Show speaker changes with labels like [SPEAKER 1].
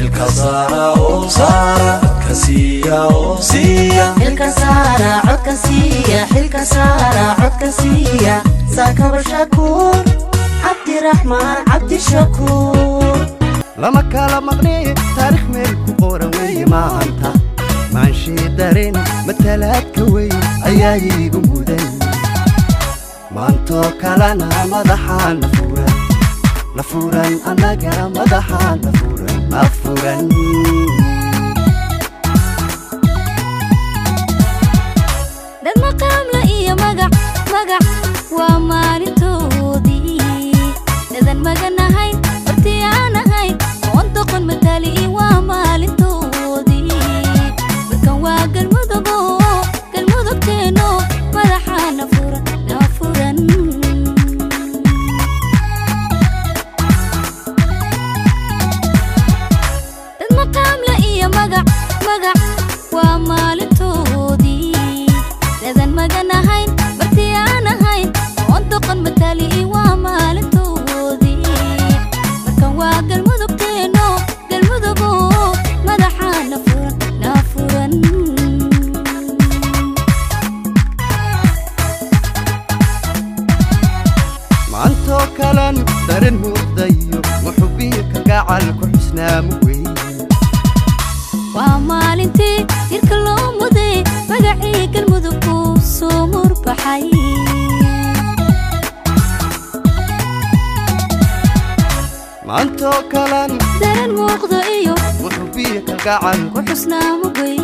[SPEAKER 1] الكسارة وصارة كسية وسية
[SPEAKER 2] الكسارة عد كسية الكسارة عد كسية ساكب الشكور عبد الرحمن عبد الشكور
[SPEAKER 3] لما كلام مغني تاريخ ملك قروي ما أنت ماشي دارين مثلات كوي أياي جمودين ما أنتو كلنا مدحان نفورا أنا جا مدحان نفورا
[SPEAKER 4] dad maqaam la iyo magac waa maalintoodii dadan maganahayn hortii aan ahayn oon doqon matali waa maalintoodii markan waa galmudugteeno madaxaana furan dad maqaam la iyo magac waa maalintoodii dadan maganahayn hortii aan ahayn oon doqon matali waa maalintoodii markan waa galmudugteeno madaxaana furan
[SPEAKER 3] ما أنتو كلام دارين مغضيو محبيك قاعل كحسنا موي
[SPEAKER 4] waa maalintii jirka loo muday magacii galmudug ku soo murbaxay
[SPEAKER 3] ما أنتو كلام
[SPEAKER 4] dareen muuqda iyo
[SPEAKER 3] محبيك قاعل
[SPEAKER 4] ku xusnaa mugay